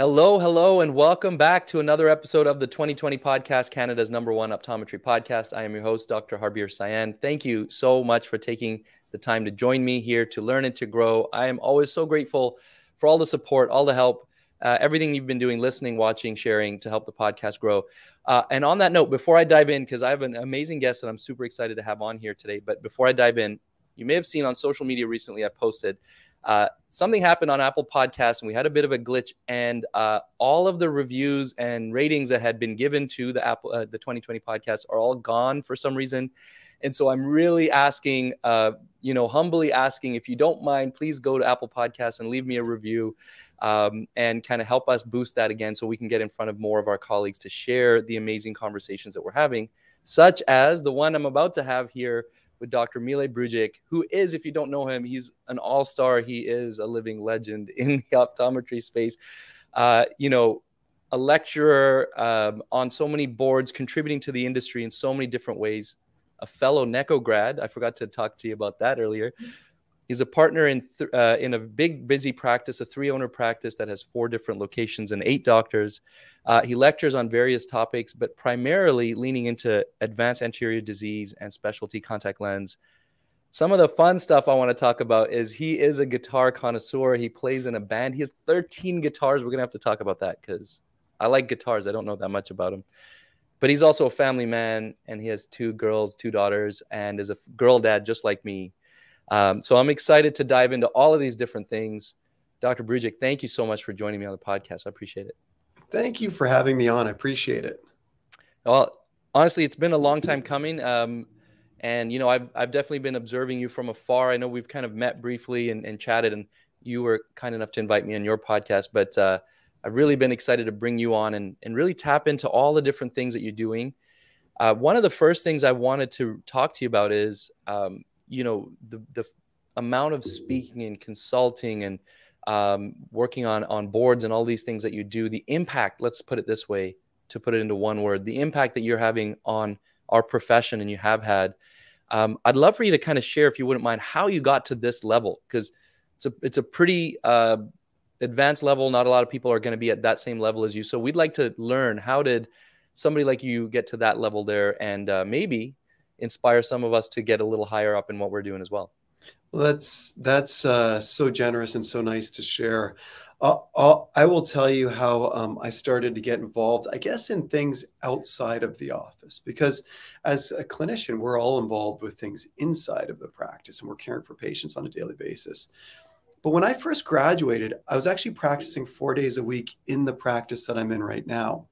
Hello, and welcome back to another episode of the 2020 podcast, Canada's #1 optometry podcast. I am your host, Dr. Harbir Sayan. Thank you so much for taking the time to join me here to learn and to grow. I am always so grateful for all the support, all the help, everything you've been doing, listening, watching, sharing to help the podcast grow. And on that note, before I dive in, because I have an amazing guest that I'm super excited to have on here today, but before I dive in, you may have seen on social media recently, I posted something happened on Apple Podcasts, and we had a bit of a glitch, and all of the reviews and ratings that had been given to the the 2020 podcast are all gone for some reason. And so I'm really asking, humbly asking, if you don't mind, please go to Apple Podcasts and leave me a review and kind of help us boost that again so we can get in front of more of our colleagues to share the amazing conversations that we're having, such as the one I'm about to have here with Dr. Brujic, who is, if you don't know him, he's an all-star. He is a living legend in the optometry space. A lecturer on so many boards, contributing to the industry in so many different ways. A fellow NECO grad. I forgot to talk to you about that earlier. He's a partner in a big, busy practice, a 3-owner practice that has 4 different locations and 8 doctors. He lectures on various topics, but primarily leaning into advanced anterior disease and specialty contact lens. Some of the fun stuff I want to talk about is he is a guitar connoisseur. He plays in a band. He has 13 guitars. We're going to have to talk about that because I like guitars. I don't know that much about him. But he's also a family man, and he has 2 girls, 2 daughters, and is a girl dad just like me. So I'm excited to dive into all of these different things. Dr. Brujic, thank you so much for joining me on the podcast. I appreciate it. Thank you for having me on. I appreciate it. Well, honestly, it's been a long time coming. And, I've definitely been observing you from afar. I know we've kind of met briefly and chatted, and you were kind enough to invite me on your podcast. But I've really been excited to bring you on and really tap into all the different things that you're doing. One of the first things I wanted to talk to you about is the amount of speaking and consulting and working on boards and all these things that you do, the impact, let's put it this way, to put it into one word, the impact that you're having on our profession and you have had. I'd love for you to kind of share, if you wouldn't mind, how you got to this level, because it's a pretty advanced level. Not a lot of people are going to be at that same level as you. So we'd like to learn, how did somebody like you get to that level there, and maybe inspire some of us to get a little higher up in what we're doing as well. Well, that's so generous and so nice to share. I will tell you how I started to get involved, I guess, in things outside of the office, because as a clinician, we're all involved with things inside of the practice, and we're caring for patients on a daily basis. But when I first graduated, I was actually practicing 4 days a week in the practice that I'm in right now.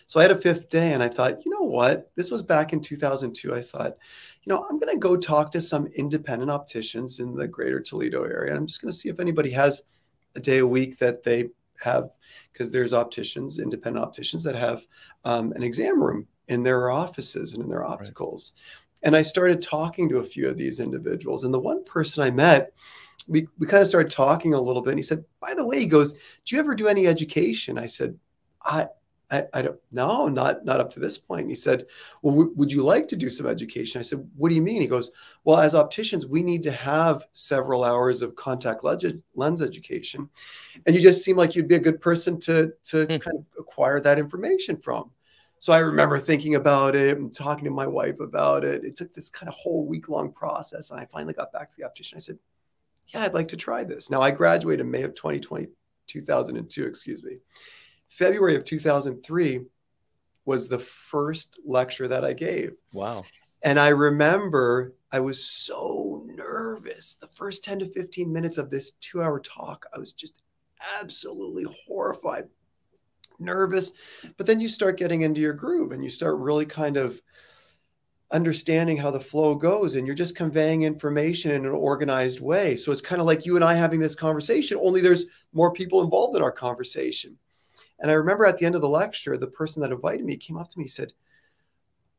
So I had a 5th day, and I thought, you know what? This was back in 2002. I thought, I'm going to go talk to some independent opticians in the greater Toledo area. And I'm just going to see if anybody has a day a week that they have, because there's opticians, independent opticians, that have an exam room in their offices and in their opticals. Right. And I started talking to a few of these individuals. And the one person I met, we kind of started talking a little bit. And he said, by the way, he goes, do you ever do any education? I said, I don't know, not up to this point. And he said, well, would you like to do some education? I said, what do you mean? He goes, well, as opticians, we need to have several hours of contact lens education. And you just seem like you'd be a good person to kind of acquire that information from. So I remember thinking about it and talking to my wife about it. It took this kind of whole week-long process. And I finally got back to the optician. I said, yeah, I'd like to try this. Now, I graduated in May of 2002, excuse me. February of 2003 was the first lecture that I gave. Wow. And I remember I was so nervous. The first 10 to 15 minutes of this 2-hour talk, I was just absolutely horrified, nervous. But then you start getting into your groove and you start really kind of understanding how the flow goes, and you're just conveying information in an organized way. So it's kind of like you and I having this conversation, only there's more people involved in our conversation. And I remember at the end of the lecture, the person that invited me came up to me and said,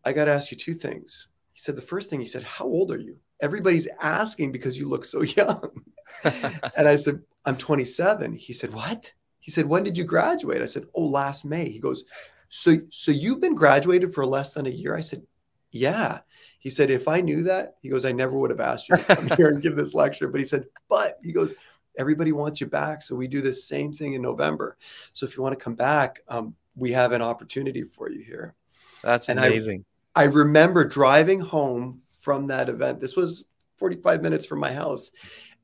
I got to ask you 2 things. He said, the first thing, he said, how old are you? Everybody's asking because you look so young. And I said, I'm 27. He said, what? He said, when did you graduate? I said, oh, last May. He goes, so you've been graduated for less than a year? I said, yeah. He said, if I knew that, he goes, I never would have asked you to come here and give this lecture. But he said, but he goes, everybody wants you back. So we do the same thing in November. So if you want to come back, we have an opportunity for you here. That's And amazing. I remember driving home from that event. This was 45 minutes from my house.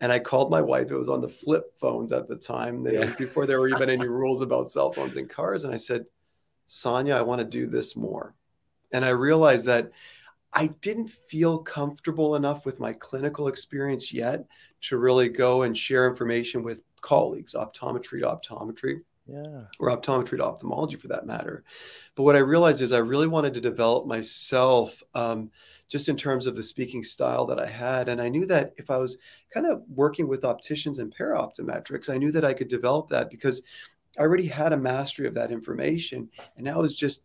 And I called my wife. It was on the flip phones at the time. That It was before there were even any rules about cell phones in cars. And I said, Sonia, I want to do this more. And I realized that I didn't feel comfortable enough with my clinical experience yet to really go and share information with colleagues, optometry to optometry, or optometry to ophthalmology for that matter. But what I realized is I really wanted to develop myself just in terms of the speaking style that I had. And I knew that if I was kind of working with opticians and para-optometrics, I knew that I could develop that because I already had a mastery of that information. And now I was just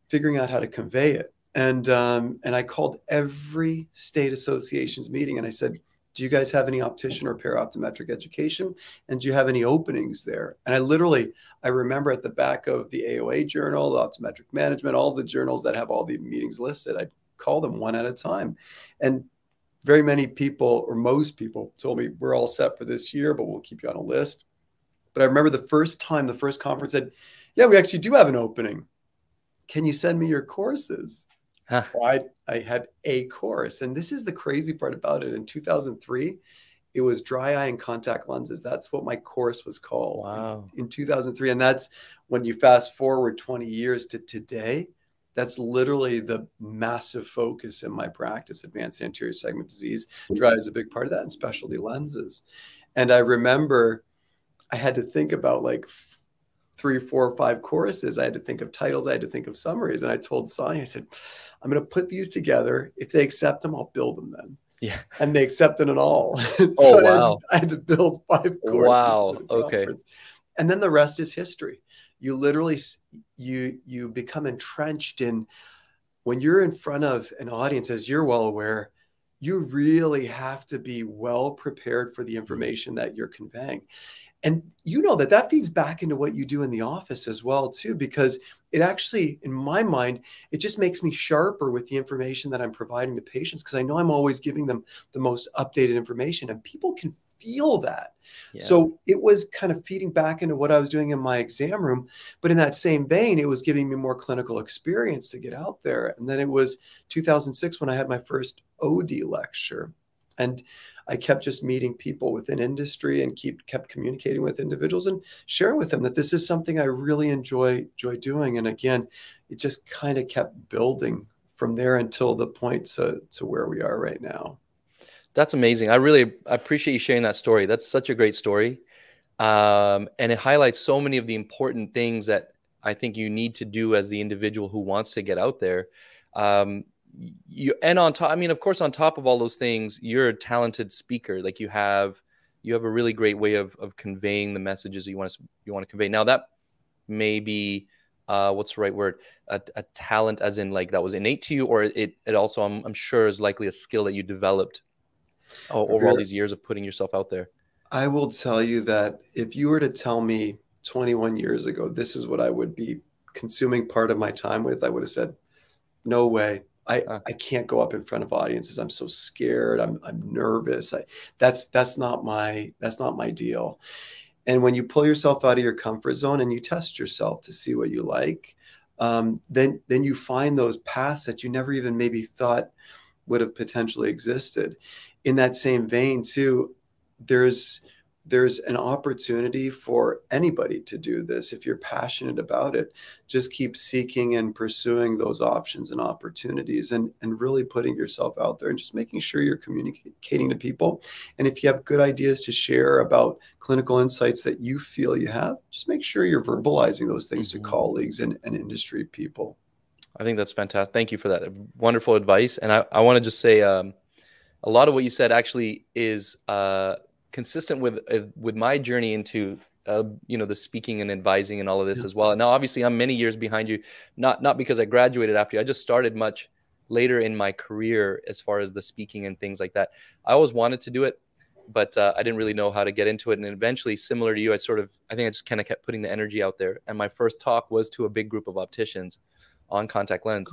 figuring out how to convey it. And I called every state association's meeting and I said, do you guys have any optician or para-optometric education? And do you have any openings there? And I remember at the back of the AOA journal, the Optometric Management, all the journals that have all the meetings listed, I'd call them one at a time. And very many people, or most people, told me, we're all set for this year, but we'll keep you on a list. But I remember the first conference said, yeah, we actually do have an opening. Can you send me your courses? Huh. Well, I had a course. And this is the crazy part about it. In 2003, it was dry eye and contact lenses. That's what my course was called. Wow. In 2003. And that's when you fast forward 20 years to today. That's literally the massive focus in my practice. Advanced anterior segment disease. Dry eye is a big part of that, and specialty lenses. And I remember I had to think about like 3, 4, 5 courses. I had to think of titles. I had to think of summaries. And I told Sonia, I said, I'm going to put these together. If they accept them, I'll build them then. Yeah. And they accepted it all. So wow. I had to build 5 courses. Wow. Okay. Conference. And then the rest is history. You literally, you become entrenched in, when you're in front of an audience, as you're well aware, you really have to be well prepared for the information that you're conveying. And you know that feeds back into what you do in the office as well, too, because it actually, in my mind, it just makes me sharper with the information that I'm providing to patients, because I know I'm always giving them the most updated information, and people can feel that. Yeah. So it was kind of feeding back into what I was doing in my exam room. But in that same vein, it was giving me more clinical experience to get out there. And then it was 2006 when I had my first OD lecture. And I kept just meeting people within industry and kept communicating with individuals and sharing with them that this is something I really enjoy doing. And again, it just kind of kept building from there until the point to where we are right now. That's amazing. I appreciate you sharing that story. That's such a great story. And it highlights so many of the important things that I think you need to do as the individual who wants to get out there. And on top, I mean, of course, on top of all those things, you're a talented speaker. Like you have a really great way of conveying the messages you want to convey. Now that may be, what's the right word? A talent, as in like that was innate to you, or it also, I'm sure, is likely a skill that you developed over all these years of putting yourself out there. I will tell you that if you were to tell me 21 years ago, this is what I would be consuming part of my time with, I would have said, no way. I can't go up in front of audiences. I'm so scared. I'm nervous. That's not my deal. And when you pull yourself out of your comfort zone and you test yourself to see what you like, then you find those paths that you never even maybe thought would have potentially existed. In that same vein, too, there's an opportunity for anybody to do this. If you're passionate about it, just keep seeking and pursuing those options and opportunities, and really putting yourself out there and just making sure you're communicating to people. And if you have good ideas to share about clinical insights that you feel you have, just make sure you're verbalizing those things to colleagues and industry people. I think that's fantastic. Thank you for that wonderful advice. And I want to just say a lot of what you said actually is consistent with my journey into the speaking and advising and all of this as well. And now obviously I'm many years behind you, not because I graduated after you. I just started much later in my career as far as the speaking and things like that. I always wanted to do it, but I didn't really know how to get into it. And eventually, similar to you, I think I just kind of kept putting the energy out there. And my first talk was to a big group of opticians on contact lens.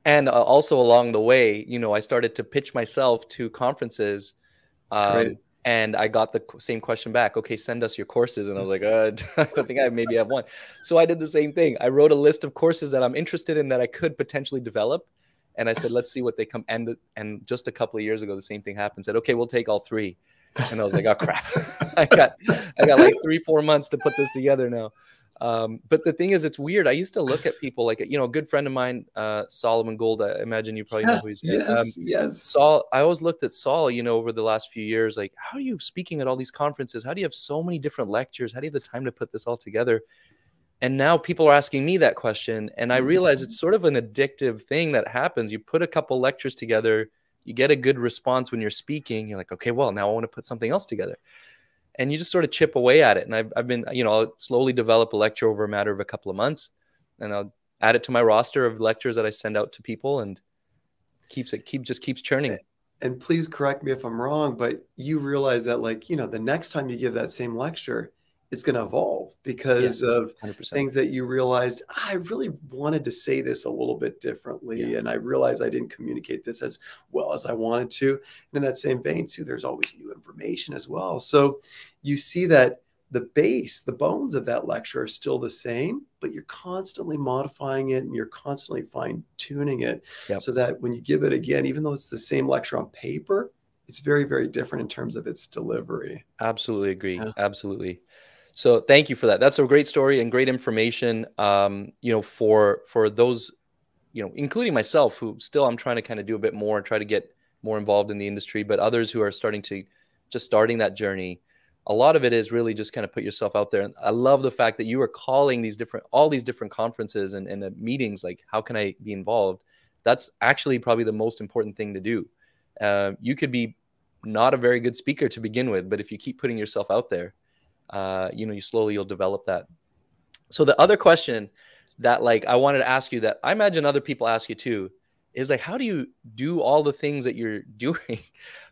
And also along the way, I started to pitch myself to conferences. And I got the same question back. Okay, send us your courses. And I was like, I think I maybe have one. So I did the same thing. I wrote a list of courses that I'm interested in that I could potentially develop. And I said, let's see what they come. And just a couple of years ago, the same thing happened. Said, okay, we'll take all three. And I was like, oh crap. I got like 3-4 months to put this together now. But the thing is, it's weird. I used to look at people like, a good friend of mine, Solomon Gold. I imagine you probably know who he's. Yes. Saul. I always looked at Saul, over the last few years, like, how are you speaking at all these conferences? How do you have so many different lectures? How do you have the time to put this all together? And now people are asking me that question. And I realize it's sort of an addictive thing that happens. You put a couple lectures together, you get a good response when you're speaking. You're like, okay, well, now I want to put something else together. And you just sort of chip away at it. And I've been, I'll slowly develop a lecture over a matter of a couple of months, and I'll add it to my roster of lectures that I send out to people, and just keeps churning. And please correct me if I'm wrong, but you realize that, like, the next time you give that same lecture, it's going to evolve because of 100%. Things that you realized, I really wanted to say this a little bit differently. And I realized I didn't communicate this as well as I wanted to. And in that same vein too, there's always new information as well. So you see that the bones of that lecture are still the same, but you're constantly modifying it and you're constantly fine tuning it so that when you give it again, even though it's the same lecture on paper, it's very, very different in terms of its delivery. Absolutely agree. Yeah. Absolutely. So thank you for that. That's a great story and great information, for those, including myself, who still I'm trying to kind of do a bit more and try to get more involved in the industry, but others who are starting that journey. A lot of it is really just kind of put yourself out there. And I love the fact that you are calling all these different conferences and meetings, like, how can I be involved? That's actually probably the most important thing to do. You could be not a very good speaker to begin with, but if you keep putting yourself out there, you'll develop that. So the other question that, like, I wanted to ask you, that I imagine other people ask you too, is like, how do you do all the things that you're doing?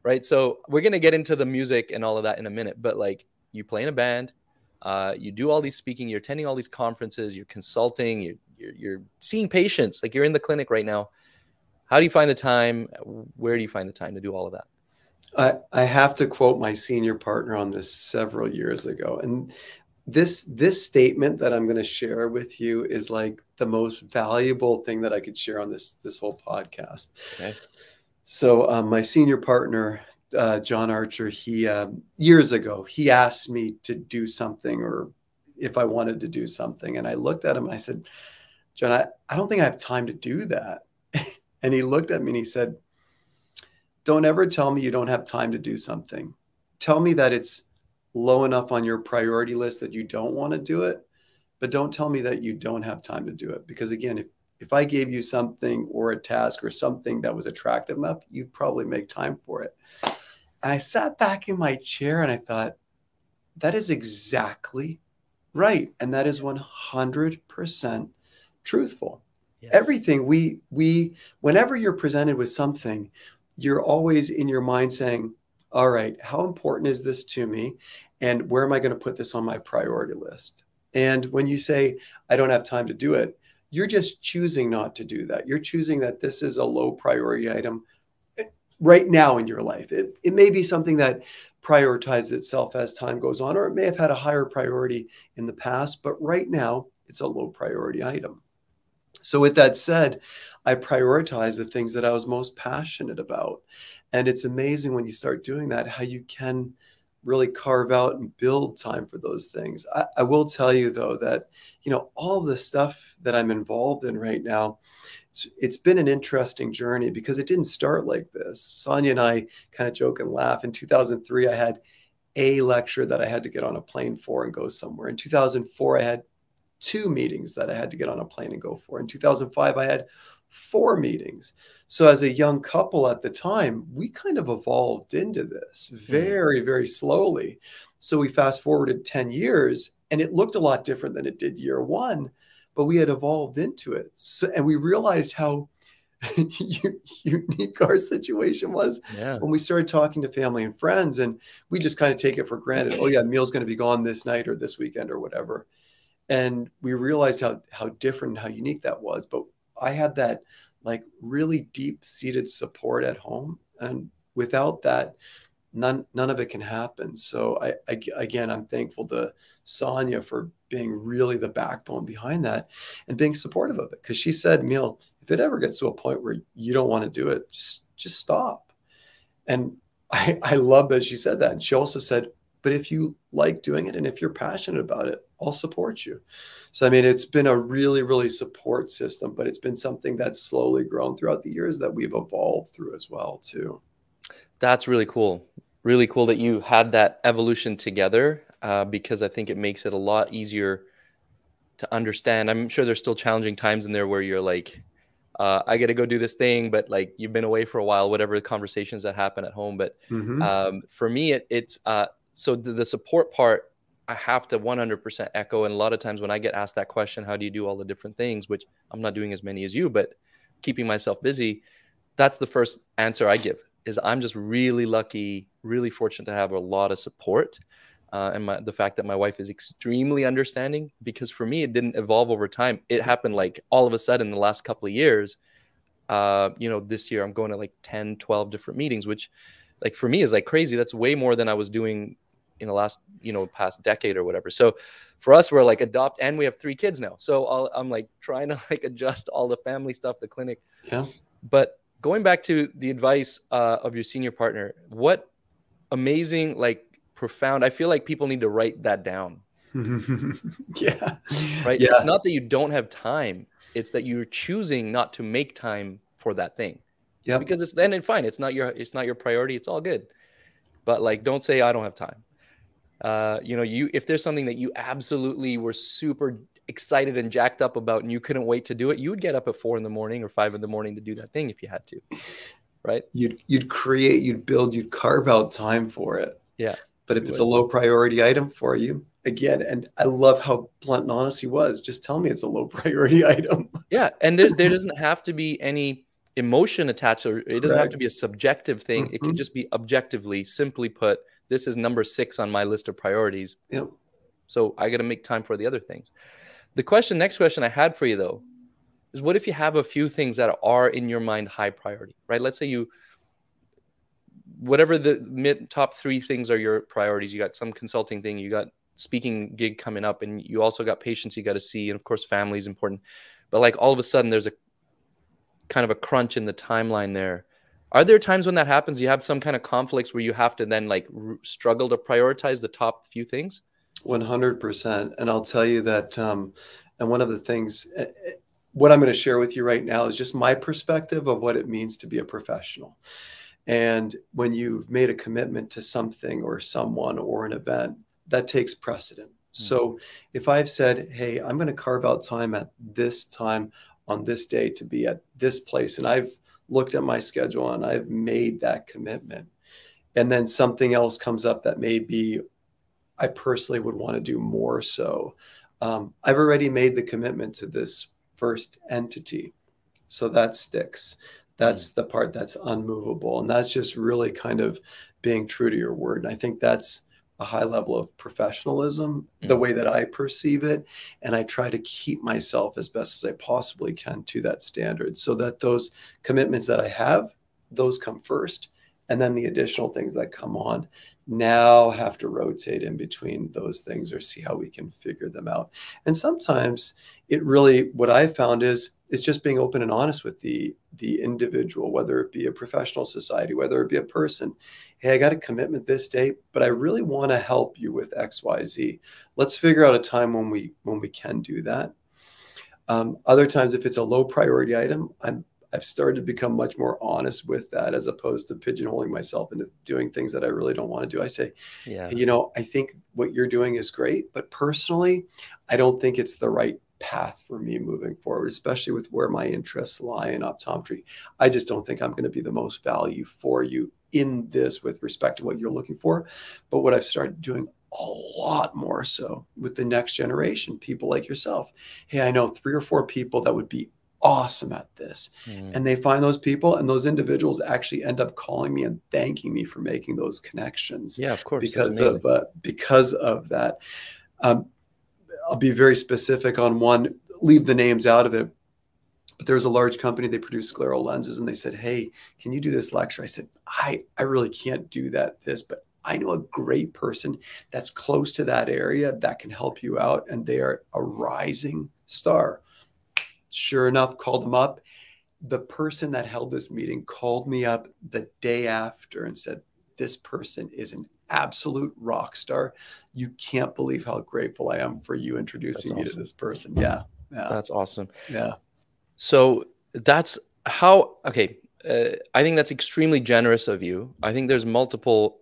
Right. So we're going to get into the music and all of that in a minute, but like, you play in a band, you do all these speaking, you're attending all these conferences, you're consulting, you're seeing patients, like, you're in the clinic right now. How do you find the time? Where do you find the time to do all of that? I have to quote my senior partner on this several years ago. And this statement that I'm going to share with you is like the most valuable thing that I could share on this whole podcast. Okay. So my senior partner, John Archer, he years ago, he asked me to do something, or if I wanted to do something. And I looked at him and I said, John, I don't think I have time to do that. And he looked at me and he said, don't ever tell me you don't have time to do something. Tell me that it's low enough on your priority list that you don't want to do it, but don't tell me that you don't have time to do it. Because again, if I gave you something or a task or something that was attractive enough, you'd probably make time for it. And I sat back in my chair and I thought, that is exactly right. And that is 100% truthful. Yes. Everything whenever you're presented with something, you're always in your mind saying, all right, how important is this to me? And where am I going to put this on my priority list? And when you say, I don't have time to do it, you're just choosing not to do that. You're choosing that this is a low priority item right now in your life. It may be something that prioritizes itself as time goes on, or it may have had a higher priority in the past, but right now it's a low priority item. So with that said, I prioritize the things that I was most passionate about. And it's amazing when you start doing that, how you can really carve out and build time for those things. I will tell you, though, that, all the stuff that I'm involved in right now, it's been an interesting journey because it didn't start like this. Sonia and I kind of joke and laugh. In 2003, I had a lecture that I had to get on a plane for and go somewhere. In 2004, I had 2 meetings that I had to get on a plane and go for. In 2005, I had 4 meetings. So as a young couple at the time, we kind of evolved into this very, very slowly. So we fast forwarded 10 years and it looked a lot different than it did year 1, but we had evolved into it. So, and we realized how unique our situation was when we started talking to family and friends, and we just kind of take it for granted. Oh yeah, meal's going to be gone this night or this weekend or whatever. And we realized how different and how unique that was. But I had that like really deep seated support at home. And without that, none of it can happen. So again, I'm thankful to Sonia for being really the backbone behind that and being supportive of it. Because she said, Emil, if it ever gets to a point where you don't want to do it, just stop. And I love that she said that. And she also said, but if you like doing it and if you're passionate about it, I'll support you. So, I mean, it's been a really, really support system, but it's been something that's slowly grown throughout the years that we've evolved through as well, too. That's really cool. Really cool that you had that evolution together, because I think it makes it a lot easier to understand. I'm sure there's still challenging times in there where you're like, I got to go do this thing, but like you've been away for a while, whatever the conversations that happen at home. But for me, it's so the support part, I have to 100% echo. And a lot of times when I get asked that question, how do you do all the different things, which I'm not doing as many as you, but keeping myself busy, that's the first answer I give, is I'm just really lucky, really fortunate to have a lot of support. And the fact that my wife is extremely understanding, because for me, it didn't evolve over time. It happened like all of a sudden in the last couple of years. You know, this year I'm going to like 10, 12 different meetings, which like for me is like crazy. That's way more than I was doing in the last, you know, past decade or whatever. So for us, we're like and we have 3 kids now. So I'm like trying to like adjust all the family stuff, the clinic. Yeah. But going back to the advice of your senior partner, what amazing, like profound, I feel like people need to write that down. Yeah. Right. Yeah. It's not that you don't have time. It's that you're choosing not to make time for that thing. Yeah. Because it's fine. It's not your priority. It's all good. But like, don't say I don't have time. You know, if there's something that you absolutely were super excited and jacked up about and you couldn't wait to do it, you would get up at 4 a.m. or 5 a.m. to do that thing if you had to. Right. You'd create, you'd build, you'd carve out time for it. Yeah. But if it's a low priority item for you, again, and I love how blunt and honest he was, just tell me it's a low priority item. Yeah. And there doesn't have to be any emotion attached, or it doesn't have to be a subjective thing. It can just be objectively, simply put, this is number 6 on my list of priorities. Yep. So I got to make time for the other things. Next question I had for you though, is what if you have a few things that are in your mind high priority, right? Let's say whatever the top 3 things are your priorities. You got some consulting thing, you got speaking gig coming up, and you also got patients you got to see. And of course, family is important. But like all of a sudden there's a kind of a crunch in the timeline there. Are there times when that happens? You have some kind of conflicts where you have to then like struggle to prioritize the top few things? 100%. And I'll tell you that, and one of the things, what I'm going to share with you right now is just my perspective of what it means to be a professional. And when you've made a commitment to something or someone or an event, that takes precedent. So if I've said, hey, I'm going to carve out time at this time on this day to be at this place, and I've looked at my schedule and I've made that commitment, and then something else comes up that maybe I personally would want to do more so, I've already made the commitment to this first entity. So that sticks. That's the part that's unmovable. And that's just really kind of being true to your word. And I think that's a high level of professionalism, the way that I perceive it. And I try to keep myself as best as I possibly can to that standard, so that those commitments that I have, those come first. And then the additional things that come on now have to rotate in between those things or see how we can figure them out. And sometimes it really, what I found is, it's just being open and honest with the individual, whether it be a professional society, whether it be a person. Hey, I got a commitment this day, but I really want to help you with X, Y, Z. Let's figure out a time when we can do that. Other times, if it's a low priority item, I've started to become much more honest with that, as opposed to pigeonholing myself into doing things that I really don't want to do. I say, yeah, hey, you know, I think what you're doing is great, but personally, I don't think it's the right path for me moving forward, especially with where my interests lie in optometry. I just don't think I'm going to be the most value for you in this with respect to what you're looking for. But what I've started doing a lot more so with the next generation, people like yourself. Hey, I know 3 or 4 people that would be awesome at this. And they find those people, and those individuals actually end up calling me and thanking me for making those connections. Yeah, of course. Because of that. I'll be very specific on one, leave the names out of it. But there was a large company, they produced scleral lenses, and they said, hey, can you do this lecture? I said, I really can't do but I know a great person that's close to that area that can help you out. And they are a rising star. Sure enough, called them up. The person that held this meeting called me up the day after and said, this person is an absolute rock star. You can't believe how grateful I am for you introducing me to this person. Yeah. Yeah. That's awesome. Yeah. So that's how, okay. I think that's extremely generous of you. I think there's multiple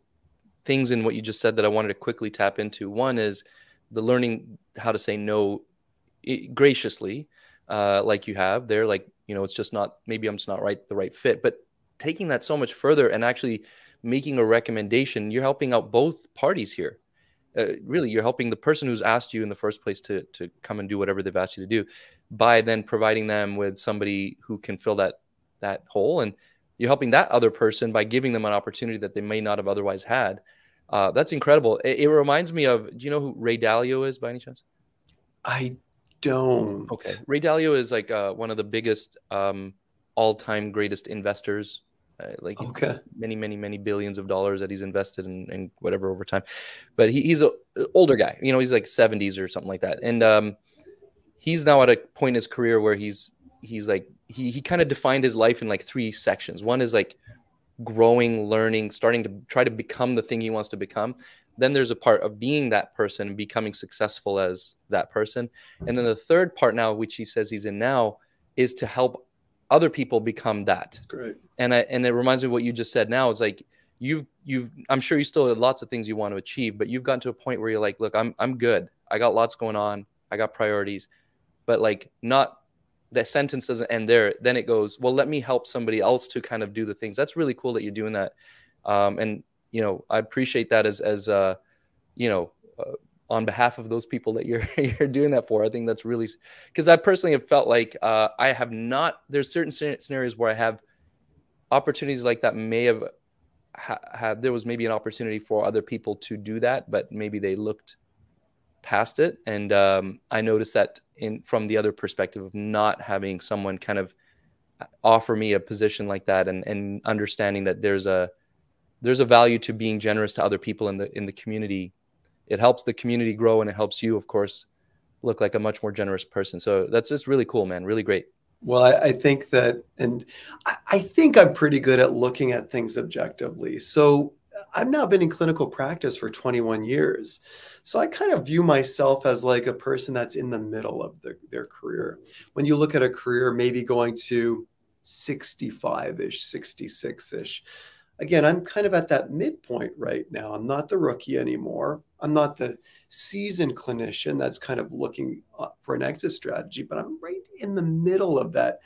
things in what you just said that I wanted to quickly tap into. One is the learning how to say no graciously, like you have there. Like, you know, it's just not, maybe I'm just not the right fit, but taking that so much further and actually making a recommendation, you're helping out both parties here. Really, you're helping the person who's asked you in the first place to come and do whatever they've asked you to do by then providing them with somebody who can fill that hole. And you're helping that other person by giving them an opportunity that they may not have otherwise had. That's incredible. It reminds me of, do you know who Ray Dalio is by any chance? I don't. Okay. Ray Dalio is like one of the biggest all-time greatest investors. Like many billions of dollars that he's invested in whatever over time. But he's an older guy. You know, he's like 70s or something like that. And he's now at a point in his career where he's like, he kind of defined his life in like 3 sections. One is like growing, learning, starting to try to become the thing he wants to become. Then there's a part of being that person and becoming successful as that person. And then the third part now, which he says he's in now, is to help other people become that. That's great. And it reminds me of what you just said now. It's like I'm sure you still have lots of things you want to achieve, but you've gotten to a point where you're like, look, I'm good. I got lots going on. I got priorities, but like not, that sentence doesn't end there. Then it goes, well, let me help somebody else to kind of do the things. That's really cool that you're doing that. And, you know, I appreciate that as you know, on behalf of those people that you're doing that for. I think that's really, because I personally have felt like I have not, there's certain scenarios where I have opportunities like that may have there was maybe an opportunity for other people to do that, but maybe they looked past it. And I noticed that from the other perspective of not having someone kind of offer me a position like that, and understanding that there's a value to being generous to other people in the community. It helps the community grow, and it helps you, of course, look like a much more generous person. So that's just really cool, man. Really great. Well, I think that, and I think I'm pretty good at looking at things objectively. So I've now been in clinical practice for 21 years. So I kind of view myself as like a person that's in the middle of their career. When you look at a career, maybe going to 65-ish, 66-ish. Again, I'm kind of at that midpoint right now. I'm not the rookie anymore. I'm not the seasoned clinician that's kind of looking for an exit strategy, but I'm right in the middle of that,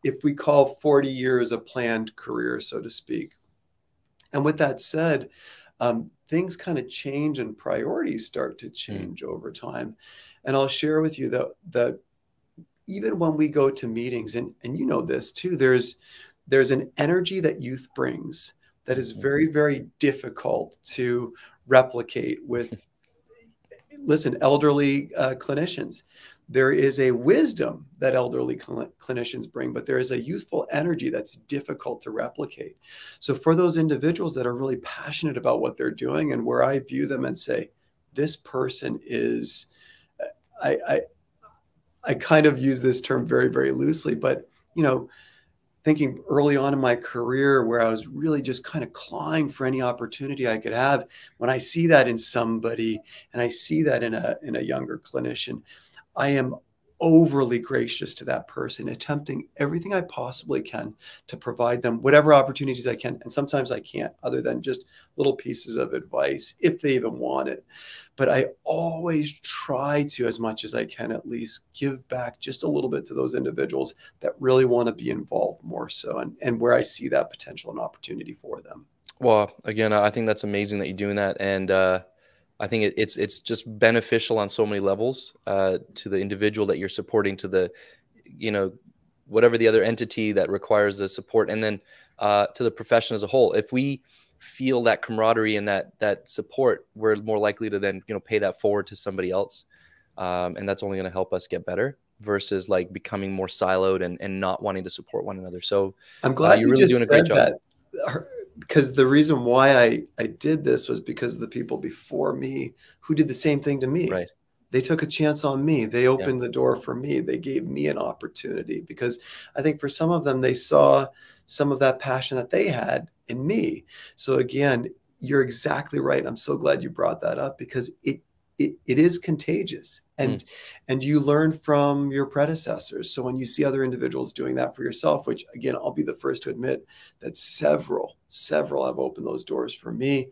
if we call 40 years a planned career, so to speak. And with that said, things kind of change and priorities start to change over time. And I'll share with you that even when we go to meetings, and you know this too, there's an energy that youth brings that is very, very difficult to replicate with, listen, elderly clinicians. There is a wisdom that elderly clinicians bring, but there is a youthful energy that's difficult to replicate. So for those individuals that are really passionate about what they're doing, and where I view them and say, this person is, I kind of use this term very, very loosely, but, you know, thinking early on in my career where I was really just kind of clawing for any opportunity I could have, when I see that in somebody and I see that in a younger clinician, I am overly gracious to that person, attempting everything I possibly can to provide them whatever opportunities I can. And sometimes I can't, other than just little pieces of advice, if they even want it. But I always try to, as much as I can, at least give back just a little bit to those individuals that really want to be involved more so, and where I see that potential and opportunity for them. Well, again, I think that's amazing that you're doing that. And I think it's just beneficial on so many levels to the individual that you're supporting, to the, you know, whatever the other entity that requires the support, and then to the profession as a whole. If we feel that camaraderie and that support, we're more likely to then, you know, pay that forward to somebody else, and that's only going to help us get better. versus like becoming more siloed and not wanting to support one another. So I'm glad you're you really just doing a great said job. that, because the reason why I did this was because of the people before me who did the same thing to me. Right. They took a chance on me. They Yeah. opened the door for me. They gave me an opportunity, because I think for some of them, they saw some of that passion that they had in me. So again, you're exactly right. I'm so glad you brought that up, because it is contagious, and you learn from your predecessors. So when you see other individuals doing that for yourself, which again, I'll be the first to admit that several have opened those doors for me.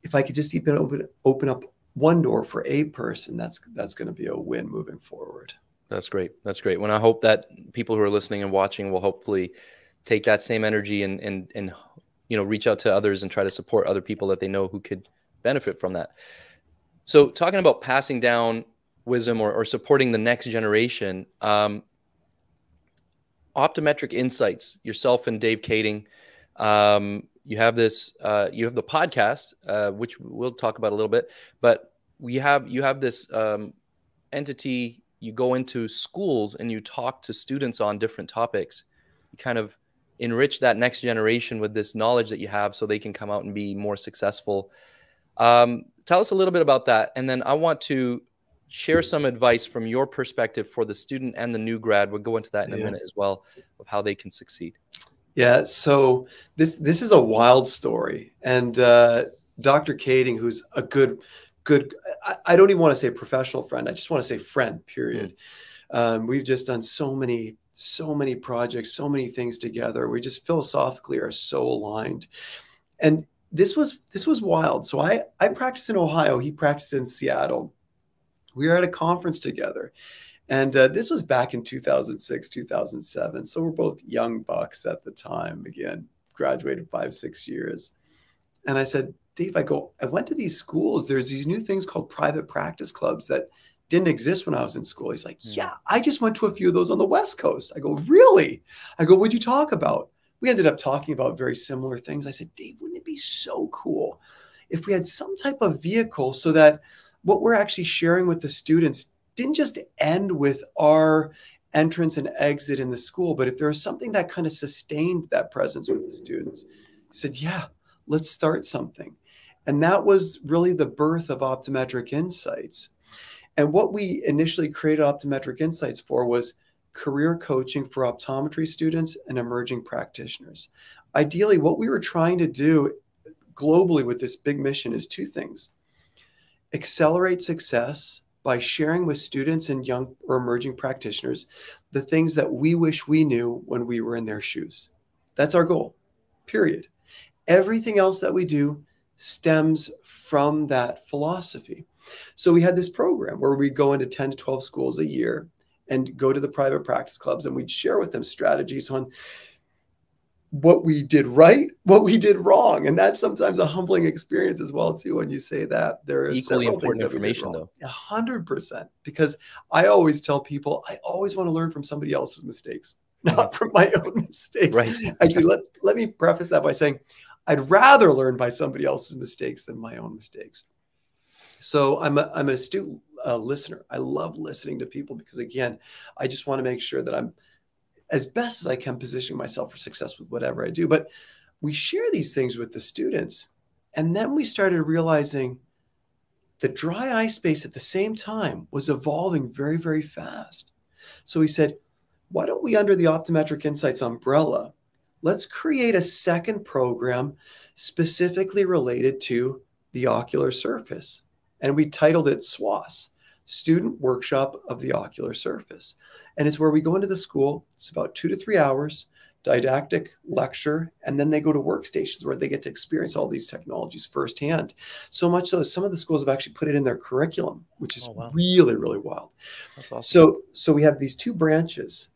If I could just even open up one door for a person, that's going to be a win moving forward. That's great. That's great. When I hope that people who are listening and watching will hopefully take that same energy and you know, reach out to others and try to support other people that they know who could benefit from that. So talking about passing down wisdom or supporting the next generation, Optimetric Insights, yourself and Dave Kading, you have this, you have the podcast, which we'll talk about a little bit, but you have this entity. You go into schools and you talk to students on different topics. You kind of enrich that next generation with this knowledge that you have so they can come out and be more successful. Tell us a little bit about that. And then I want to share some advice from your perspective for the student and the new grad. We'll go into that in a minute as well, of how they can succeed. Yeah, so this is a wild story. And Dr. Kading, who's a good, I don't even want to say professional friend. I just want to say friend, period. We've just done so many projects, so many things together. We just philosophically are so aligned. And this was wild. So I practiced in Ohio. He practiced in Seattle. We were at a conference together. And this was back in 2006, 2007. So we're both young bucks at the time. Again, graduated 5-6 years. And I said, Dave, I went to these schools. There's these new things called private practice clubs that didn't exist when I was in school. He's like, yeah, I just went to a few of those on the West Coast. I go, really? I go, what'd you talk about? We ended up talking about very similar things. I said, Dave, wouldn't it be so cool if we had some type of vehicle so that what we're actually sharing with the students didn't just end with our entrance and exit in the school, but if there was something that kind of sustained that presence with the students. He said, yeah, let's start something. And that was really the birth of Optimetric Insights. And what we initially created Optimetric Insights for was career coaching for optometry students and emerging practitioners. Ideally, what we were trying to do globally with this big mission is two things: accelerate success by sharing with students and young or emerging practitioners the things that we wish we knew when we were in their shoes. That's our goal, period. Everything else that we do stems from that philosophy. So we had this program where we'd go into 10 to 12 schools a year and go to the private practice clubs, and we'd share with them strategies on what we did right, what we did wrong. And that's sometimes a humbling experience as well, too, when you say that. There are Equally several things important that we did information, wrong. though. 100%. Because I always tell people, I always want to learn from somebody else's mistakes, not from my own mistakes. Right. Actually, let me preface that by saying I'd rather learn by somebody else's mistakes than my own mistakes. So I'm an astute listener. I love listening to people because, again, I just want to make sure that I'm, as best as I can, positioning myself for success with whatever I do. But we share these things with the students. And then we started realizing the dry eye space at the same time was evolving very, very fast. So we said, why don't we, under the Optimetric Insights umbrella, let's create a second program specifically related to the ocular surface. And we titled it SWOS, Student Workshop of the Ocular Surface. And it's where we go into the school. It's about 2 to 3 hours, didactic lecture, and then they go to workstations where they get to experience all these technologies firsthand. So much so that some of the schools have actually put it in their curriculum, which is really, really wild. That's awesome. So we have these two branches.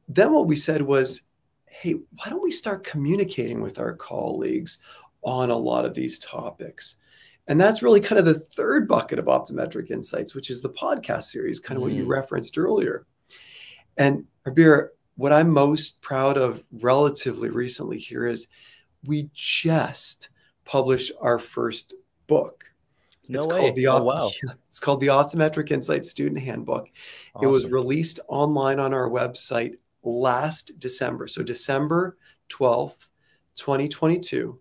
Then what we said was, hey, why don't we start communicating with our colleagues on a lot of these topics? And that's really kind of the third bucket of Optimetric Insights, which is the podcast series, kind of what you referenced earlier. And Harbir, what I'm most proud of relatively recently here is we just published our first book. No way. Oh, wow. It's called the Optimetric Insights Student Handbook. It was Awesome. released online on our website last December. So December 12th, 2022.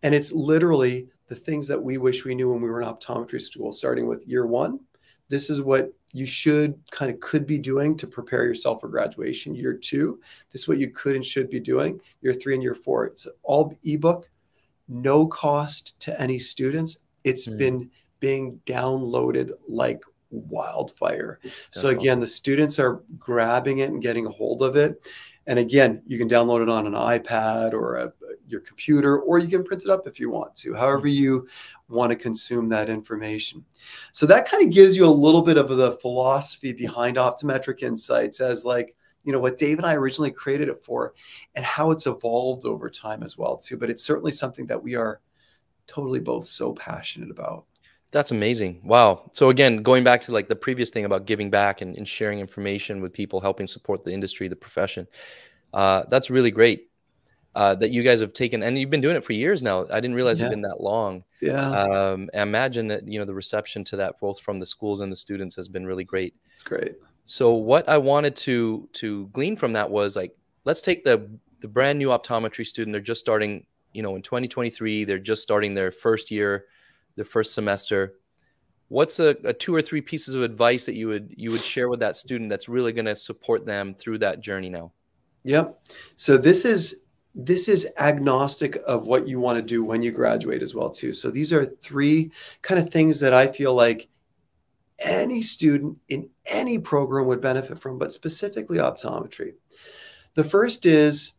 And it's literally the things that we wish we knew when we were in optometry school, starting with year one. This is what you could be doing to prepare yourself for graduation. Year two, this is what you could and should be doing. Year three and year four, it's all ebook, no cost to any students. It's been being downloaded like wildfire. So again, awesome. The students are grabbing it and getting a hold of it. And again, you can download it on an iPad or your computer, or you can print it up if you want to, however you want to consume that information. So that kind of gives you a little bit of the philosophy behind Optimetric Insights as like, you know, what Dave and I originally created it for and how it's evolved over time as well too. But it's certainly something that we are totally both so passionate about. That's amazing. Wow. So again, going back to like the previous thing about giving back and sharing information with people, helping support the industry, the profession. That's really great that you guys have taken, and you've been doing it for years now. I didn't realize it'd been that long. Yeah. I imagine that, you know, the reception to that, both from the schools and the students, has been really great. It's great. So what I wanted to glean from that was like, let's take the brand new optometry student. They're just starting, you know, in 2023, they're just starting their first year, their first semester. What's a 2 or 3 pieces of advice that you would share with that student that's really going to support them through that journey now? Yep. So this is agnostic of what you want to do when you graduate as well too. So these are 3 kind of things that I feel like any student in any program would benefit from, but specifically optometry. The first is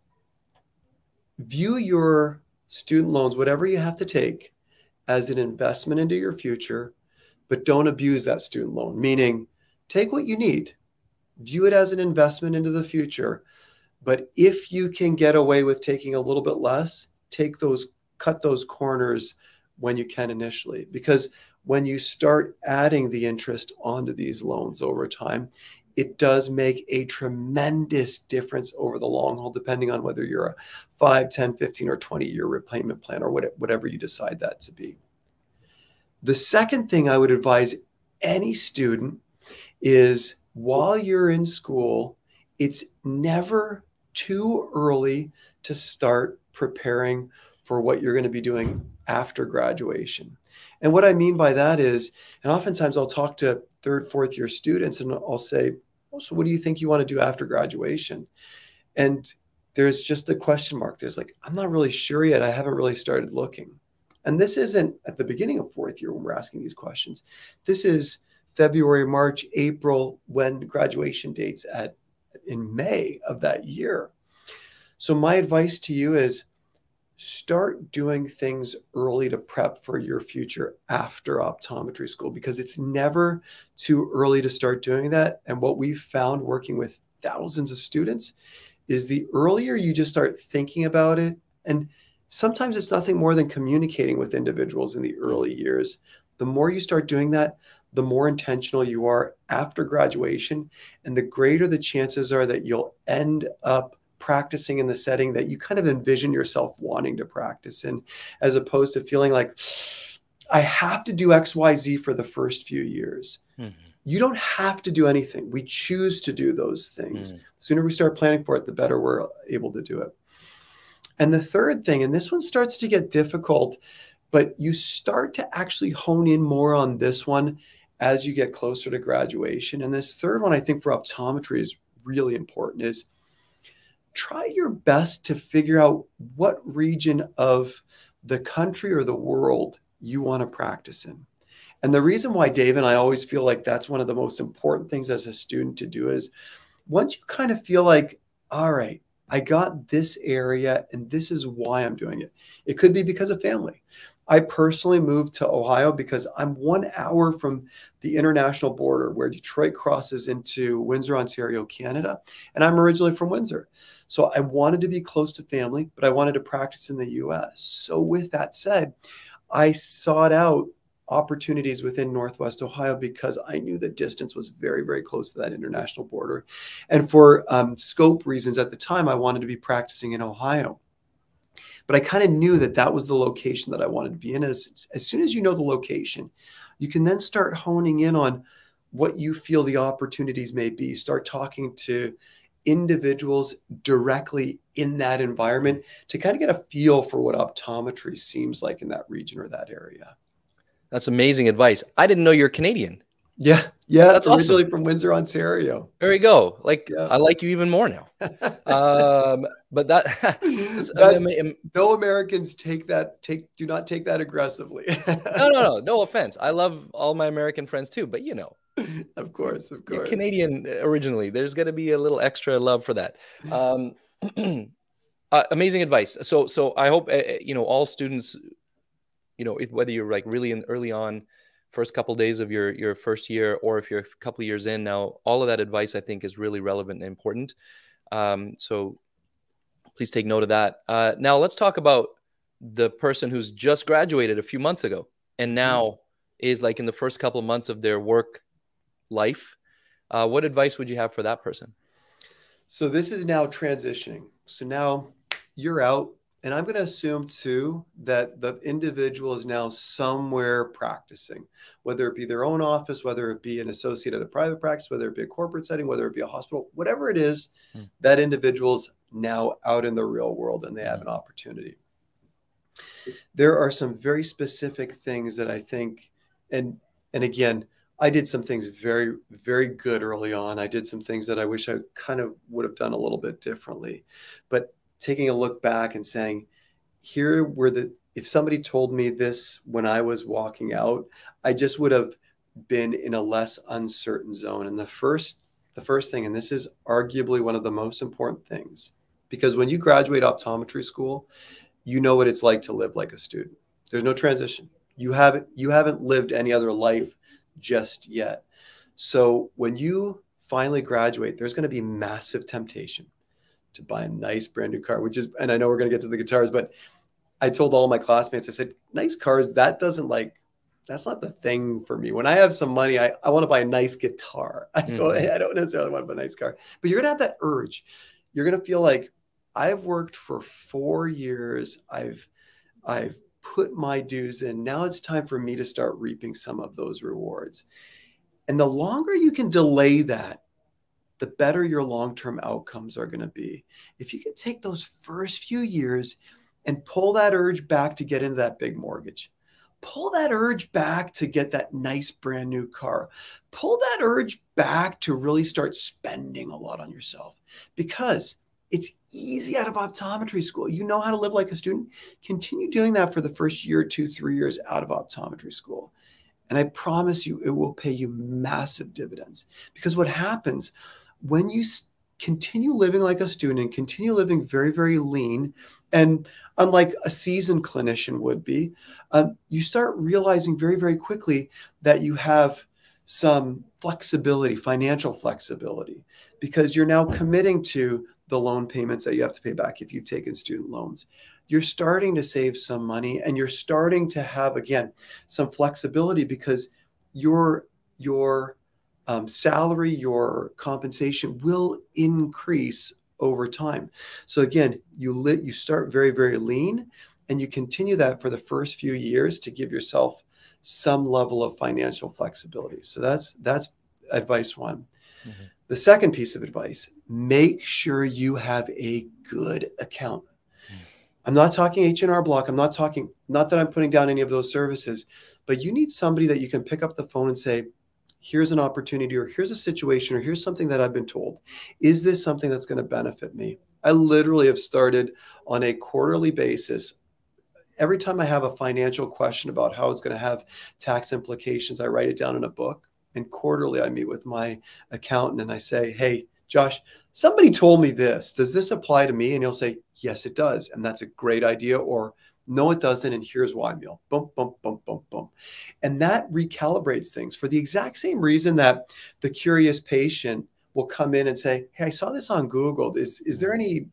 view your student loans, whatever you have to take, as an investment into your future, but don't abuse that student loan, meaning take what you need, view it as an investment into the future. But if you can get away with taking a little bit less, cut those corners when you can initially, because when you start adding the interest onto these loans over time, it does make a tremendous difference over the long haul, depending on whether you're a 5, 10, 15, or 20-year repayment plan or whatever you decide that to be. The second thing I would advise any student is while you're in school, it's never too early to start preparing for what you're going to be doing after graduation. And what I mean by that is, and oftentimes I'll talk to 3rd, 4th year students and I'll say, oh, so what do you think you want to do after graduation? And there's just a question mark. There's like, I'm not really sure yet. I haven't really started looking. And this isn't at the beginning of 4th year when we're asking these questions. This is February, March, April, when graduation dates in May of that year. So my advice to you is start doing things early to prep for your future after optometry school, because it's never too early to start doing that. And what we've found working with thousands of students is the earlier you just start thinking about it, and sometimes it's nothing more than communicating with individuals in the early years. The more you start doing that, the more intentional you are after graduation, and the greater the chances are that you'll end up practicing in the setting that you kind of envision yourself wanting to practice in, as opposed to feeling like I have to do X, Y, Z for the first few years. You don't have to do anything. We choose to do those things. The sooner we start planning for it, the better we're able to do it. And the third thing, and this one starts to get difficult, but you start to actually hone in more on this one as you get closer to graduation. And this third one, I think for optometry is really important, is try your best to figure out what region of the country or the world you want to practice in. And the reason why Dave and I always feel like that's one of the most important things as a student to do is once you kind of feel like, all right, I got this area and this is why I'm doing it. It could be because of family. I personally moved to Ohio because I'm 1 hour from the international border where Detroit crosses into Windsor, Ontario, Canada. And I'm originally from Windsor. So I wanted to be close to family, but I wanted to practice in the US. So with that said, I sought out opportunities within Northwest Ohio because I knew the distance was very, very close to that international border. And for scope reasons at the time, I wanted to be practicing in Ohio. But I kind of knew that that was the location that I wanted to be in. As soon as you know the location, you can then start honing in on what you feel the opportunities may be. Start talking to individuals directly in that environment to kind of get a feel for what optometry seems like in that region or that area. That's amazing advice. I didn't know you're Canadian. Yeah. Yeah. That's originally awesome. from Windsor, Ontario. There you go. Like, Yeah. I like you even more now. But that's no Americans do not take that aggressively. No offense. I love all my American friends too, but of course, you're Canadian originally. There's going to be a little extra love for that. Amazing advice. So I hope all students, whether you're like really early on, first couple of days of your first year, or if you're a couple of years in now, all of that advice I think is really relevant and important. So please take note of that. Now let's talk about the person who's just graduated a few months ago and now is like in the first couple of months of their work life. What advice would you have for that person? So this is now transitioning. So now you're out, and I'm going to assume too that the individual is now somewhere practicing, whether it be their own office, whether it be an associate at a private practice, whether it be a corporate setting, whether it be a hospital, whatever it is, that individual's now out in the real world and they have an opportunity. There are some very specific things that I think, and again, I did some things very, very good early on. I did some things that I wish I kind of would have done a little bit differently. But taking a look back and saying, if somebody told me this when I was walking out, I just would have been in a less uncertain zone. And the first thing, and this is arguably one of the most important things, because when you graduate optometry school, you know what it's like to live like a student. There's no transition. You haven't lived any other life just yet. So when you finally graduate, there's going to be massive temptation to buy a nice brand new car, and I know we're going to get to the guitars, but I told all my classmates, I said, nice cars, that's not the thing for me. When I have some money, I want to buy a nice guitar. I don't necessarily want to buy a nice car, but you're going to have that urge. You're going to feel like, I've worked for 4 years. I've put my dues in. Now it's time for me to start reaping some of those rewards. And the longer you can delay that, the better your long-term outcomes are going to be. If you can take those first few years and pull that urge back to get into that big mortgage, pull that urge back to get that nice brand new car, pull that urge back to really start spending a lot on yourself, because it's easy out of optometry school. You know how to live like a student. Continue doing that for the first year, 2, 3 years out of optometry school. And I promise you, it will pay you massive dividends. Because what happens when you continue living like a student and continue living very, very lean, and unlike a seasoned clinician would be, you start realizing very, very quickly that you have some flexibility, financial flexibility, because you're now committing to the loan payments that you have to pay back if you've taken student loans. You're starting to save some money, and you're starting to have, again, some flexibility, because your salary, your compensation will increase over time. So again, you start very, very lean, and you continue that for the first few years to give yourself some level of financial flexibility. So that's advice one. The second piece of advice, make sure you have a good accountant. I'm not talking H&R Block. Not that I'm putting down any of those services, but you need somebody that you can pick up the phone and say, here's an opportunity, or here's a situation, or here's something that I've been told. Is this something that's going to benefit me? I literally have started on a quarterly basis. Every time I have a financial question about how it's going to have tax implications, I write it down in a book. And quarterly, I meet with my accountant and I say, hey, Josh, somebody told me this. Does this apply to me? And he'll say, yes, it does. And that's a great idea. Or no, it doesn't. And here's why, Emil. Boom, boom, boom, boom, boom. And that recalibrates things for the exact same reason that the curious patient will come in and say, hey, I saw this on Google. Is there any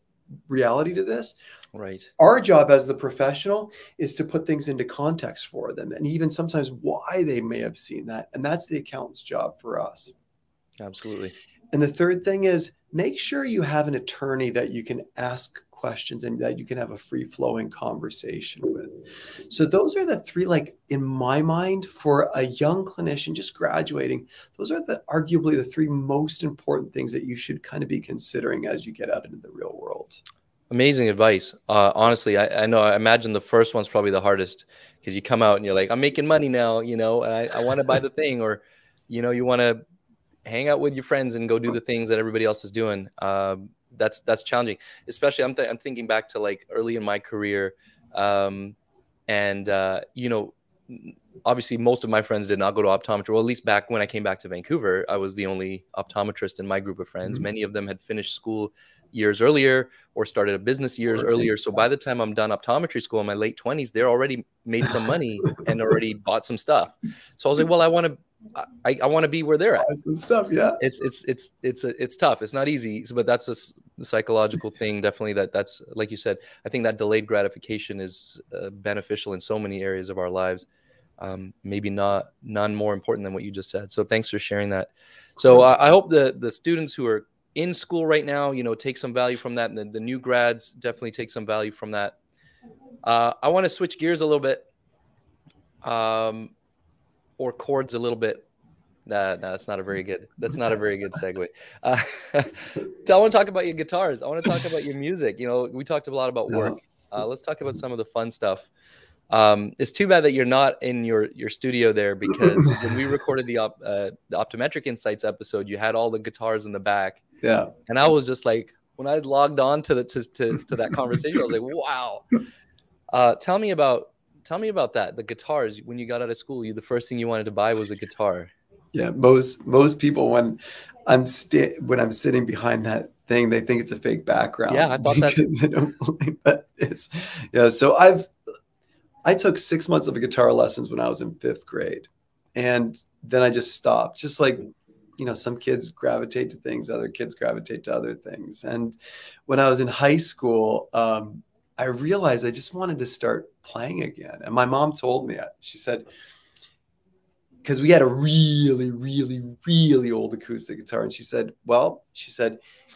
reality to this? Right. Our job as the professional is to put things into context for them, and even sometimes why they may have seen that. And that's the accountant's job for us. Absolutely. And the third thing is, make sure you have an attorney that you can ask questions and that you can have a free-flowing conversation with. So those are the three, like in my mind, for a young clinician just graduating, those are arguably the three most important things that you should kind of be considering as you get out into the real world. Amazing advice. Honestly, I know, I imagine the first one's probably the hardest, because you come out and you're like, I'm making money now, and I want to buy the thing, or, you want to hang out with your friends and go do the things that everybody else is doing. That's challenging, especially I'm thinking back to like early in my career. Obviously most of my friends did not go to optometry. Well, at least back when I came back to Vancouver, I was the only optometrist in my group of friends. Many of them had finished school years earlier or started a business years earlier. So by the time I'm done optometry school in my late 20s, they're already made some money and already bought some stuff. So I was like, well, I want to be where they're at. Some stuff, yeah. It's tough. It's not easy, but that's the psychological thing. Definitely that's like you said. I think that delayed gratification is beneficial in so many areas of our lives. Maybe none more important than what you just said. So thanks for sharing that. So I hope the students who are in school right now, take some value from that, and the new grads definitely take some value from that. I want to switch gears a little bit, or chords a little bit. No, that's not a very good segue. I want to talk about your guitars. I want to talk about your music. We talked a lot about work. Let's talk about some of the fun stuff. It's too bad that you're not in your studio there, because when we recorded the Optimetric Insights episode, you had all the guitars in the back. Yeah. And I was just like, when I logged on to that conversation, I was like, wow. Tell me about that. The guitars, when you got out of school, the first thing you wanted to buy was a guitar. Yeah. Most people, when I'm sitting behind that thing, they think it's a fake background. Yeah, I thought that. They don't believe that it's. Yeah. So I took 6 months of guitar lessons when I was in 5th grade, and then I just stopped. Just like, some kids gravitate to things, other kids gravitate to other things. And when I was in high school, I realized I just wanted to start playing again. And my mom told me, she said, because we had a really, really, really old acoustic guitar. And she said,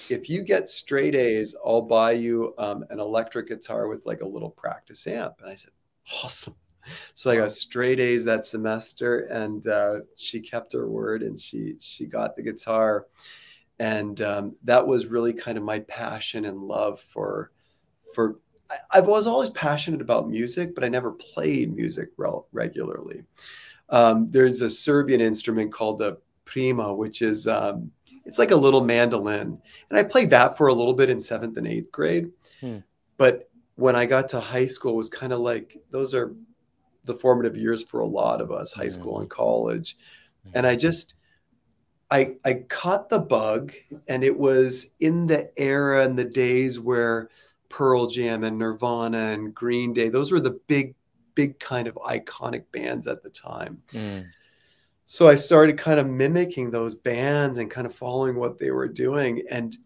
if you get straight A's, I'll buy you an electric guitar with like a little practice amp. And I said, awesome. So I got straight A's that semester, and she kept her word, and she got the guitar. And that was really kind of my passion and love for I was always passionate about music, but I never played music regularly. There's a Serbian instrument called the prima, which is it's like a little mandolin, and I played that for a little bit in 7th and 8th grade. But when I got to high school, it was kind of like, those are the formative years for a lot of us, high school and college. And I caught the bug, and it was in the era and the days where Pearl Jam and Nirvana and Green Day, those were the big kind of iconic bands at the time. So I started kind of mimicking those bands and kind of following what they were doing. And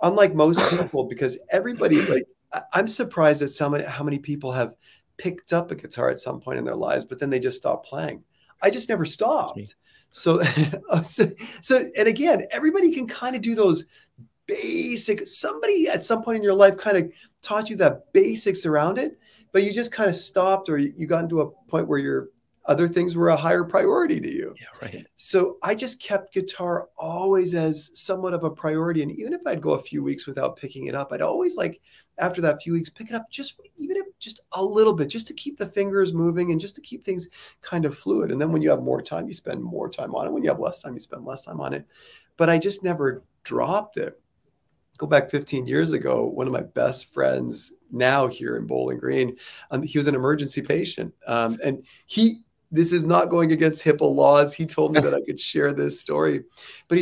unlike most people, because everybody, like, I'm surprised at how many people have picked up a guitar at some point in their lives, but then they just stopped playing. I just never stopped. So and again, everybody can kind of do those basic, somebody at some point in your life kind of taught you that basics around it, but you just kind of stopped, or you got into a point where your other things were a higher priority to you. Yeah, right. So I just kept guitar always as somewhat of a priority. And even if I'd go a few weeks without picking it up, I'd always, like, after that few weeks, pick it up, even if just a little bit, just to keep the fingers moving and just to keep things kind of fluid. And then when you have more time, you spend more time on it. When you have less time, you spend less time on it. But I just never dropped it. Go back 15 years ago, one of my best friends now here in Bowling Green, he was an emergency patient. And this is not going against HIPAA laws. He told me that I could share this story, but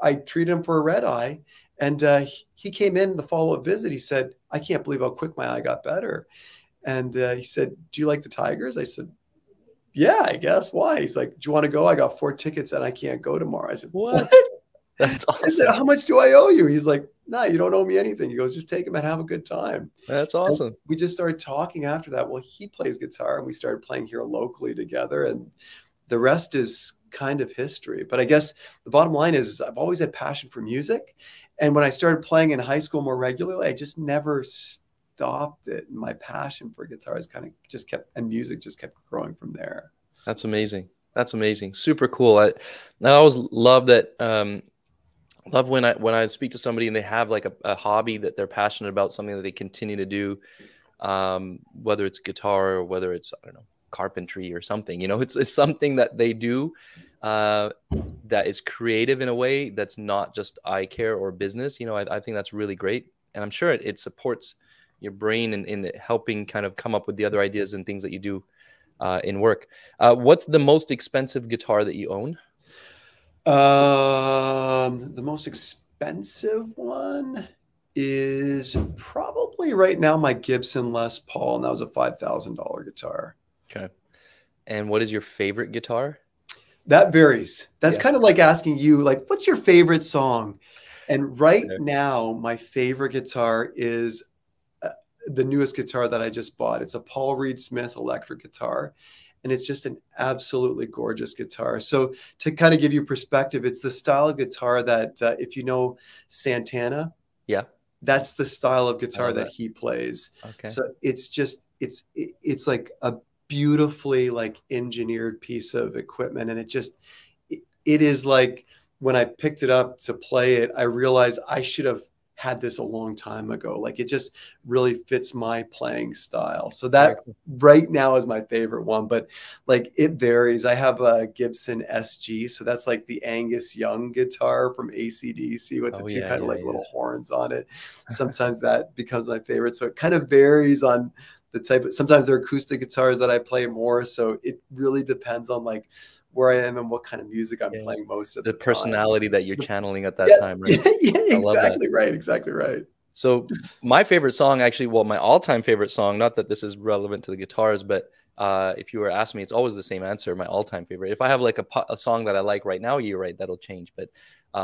I treated him for a red eye, and he came in the follow-up visit. He said, I can't believe how quick my eye got better. And he said, do you like the Tigers? I said, yeah, I guess. Why? He's like, do you want to go? I got 4 tickets and I can't go tomorrow. I said, what? That's awesome. I said, how much do I owe you? He's like, no, you don't owe me anything. He goes, just take him and have a good time. That's awesome. And we just started talking after that. Well, he plays guitar, and we started playing here locally together. And the rest is kind of history. But I guess the bottom line is I've always had passion for music. And when I started playing in high school more regularly, I just never stopped it. And my passion for guitars kind of just kept, and music just kept growing from there. That's amazing. That's amazing. Super cool. I always love that. Love when I speak to somebody and they have like a hobby that they're passionate about, something that they continue to do, whether it's guitar or whether it's, I don't know, carpentry or something. You know, it's something that they do that is creative in a way that's not just eye care or business. You know, I think that's really great. And I'm sure it supports your brain in helping kind of come up with the other ideas and things that you do in work. What's the most expensive guitar that you own? The most expensive one is probably right now my Gibson Les Paul, and that was a $5,000 guitar. Okay. And what is your favorite guitar? That varies. That's kind of like asking you, like, what's your favorite song? And right now, my favorite guitar is the newest guitar that I just bought. It's a Paul Reed Smith electric guitar. And it's just an absolutely gorgeous guitar. So to kind of give you perspective, it's the style of guitar that if you know Santana, that's the style of guitar that he plays. Okay. So it's just, it's like a beautifully like engineered piece of equipment. And it is like, when I picked it up to play it, I realized I should have had this a long time ago. Like it just really fits my playing style. So that right now is my favorite one, but like it varies. I have a Gibson SG. So that's like the Angus Young guitar from AC/DC with the two kind of like little horns on it. Sometimes that becomes my favorite. So it kind of varies on the type of, sometimes they're acoustic guitars that I play more. So it really depends on like where I am and what kind of music I'm playing most of the time. The personality that you're channeling at that time, right? Exactly right. Exactly right. So my favorite song, actually, well, my all-time favorite song, not that this is relevant to the guitars, but if you were asking me, it's always the same answer, my all-time favorite. If I have like a song that I like right now, you're right, that'll change. But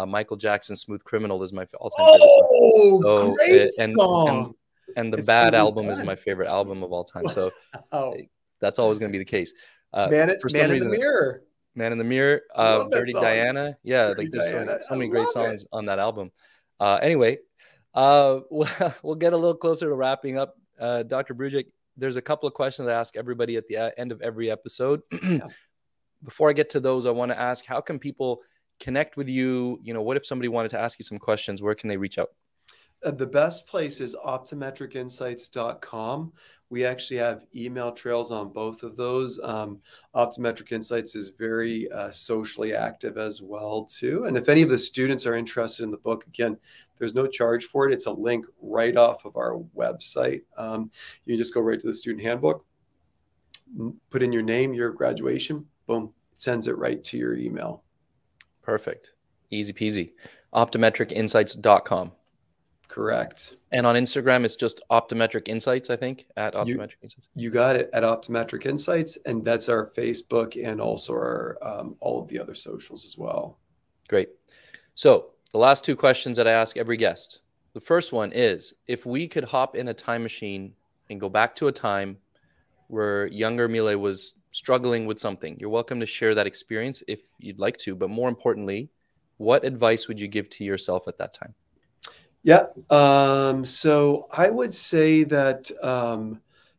Michael Jackson's Smooth Criminal is my all-time favorite song. So, great song. And the Bad album is my favorite album of all time. So that's always going to be the case. Man in the Mirror. Man in the Mirror, Dirty Diana. Yeah, like there's so many great songs on that album. Anyway, we'll get a little closer to wrapping up. Dr. Brujic, there's a couple of questions I ask everybody at the end of every episode. Before I get to those, I want to ask, how can people connect with you? You know, what if somebody wanted to ask you some questions? Where can they reach out? The best place is optometricinsights.com. We actually have email trails on both of those. Optometric Insights is very socially active as well, too. And if any of the students are interested in the book, again, there's no charge for it. It's a link right off of our website. You just go right to the Student Handbook, put in your name, your graduation, boom, it sends it right to your email. Perfect. Easy peasy. Optometricinsights.com. Correct. And on Instagram, it's just Optometric Insights, I think, at Optometric Insights. You got it, at Optometric Insights. And that's our Facebook and also our all of the other socials as well. Great. So the last two questions that I ask every guest. The first one is, if we could hop in a time machine and go back to a time where younger Mile was struggling with something, you're welcome to share that experience if you'd like to. But more importantly, what advice would you give to yourself at that time? Yeah. So I would say that,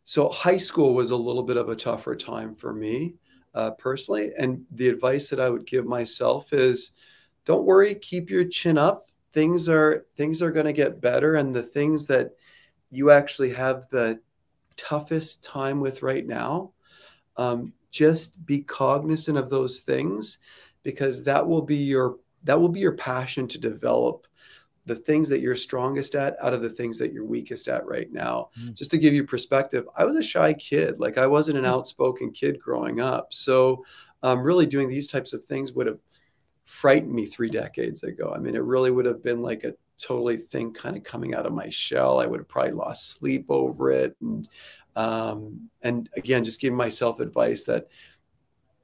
so high school was a little bit of a tougher time for me, personally. And the advice that I would give myself is, don't worry, keep your chin up. Things are going to get better. And the things that you actually have the toughest time with right now, just be cognizant of those things, because that will be your passion to develop the things that you're strongest at out of the things that you're weakest at right now. Just to give you perspective, I was a shy kid. Like I wasn't an outspoken kid growing up. So really doing these types of things would have frightened me 3 decades ago. I mean, it really would have been like a totally thing kind of coming out of my shell. I would have probably lost sleep over it. And again, just giving myself advice that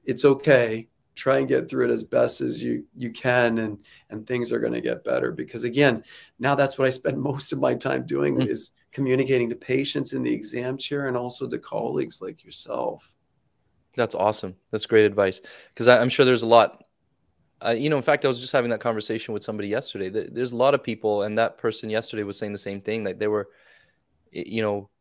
it's okay. Try and get through it as best as you can, and things are going to get better. Because again, now that's what I spend most of my time doing is communicating to patients in the exam chair and also to colleagues like yourself. That's awesome. That's great advice. Because I'm sure there's a lot. In fact, I was just having that conversation with somebody yesterday. There's a lot of people, and that person yesterday was saying the same thing. Like they were,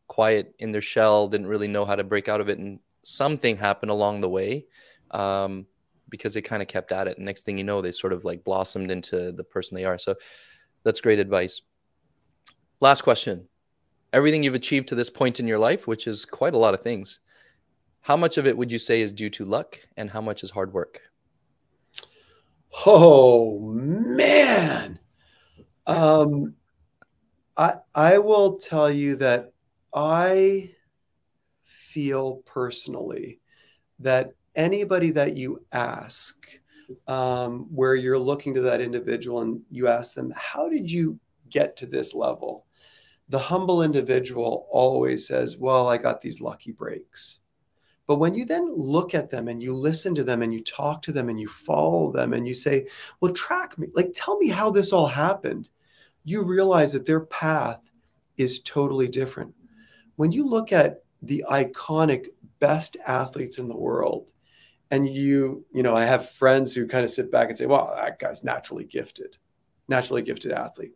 quiet in their shell, didn't really know how to break out of it, and something happened along the way, because they kind of kept at it. And next thing you know, they sort of like blossomed into the person they are. So that's great advice. Last question. Everything you've achieved to this point in your life, which is quite a lot of things, how much of it would you say is due to luck, and how much is hard work? Oh man. I will tell you that I feel personally that anybody that you ask, where you're looking to that individual and you ask them, how did you get to this level? The humble individual always says, well, I got these lucky breaks. But when you then look at them and you listen to them and you talk to them and you follow them and you say, well, track me, like, tell me how this all happened, you realize that their path is totally different. When you look at the iconic best athletes in the world, and I have friends who kind of sit back and say, well, that guy's naturally gifted athlete.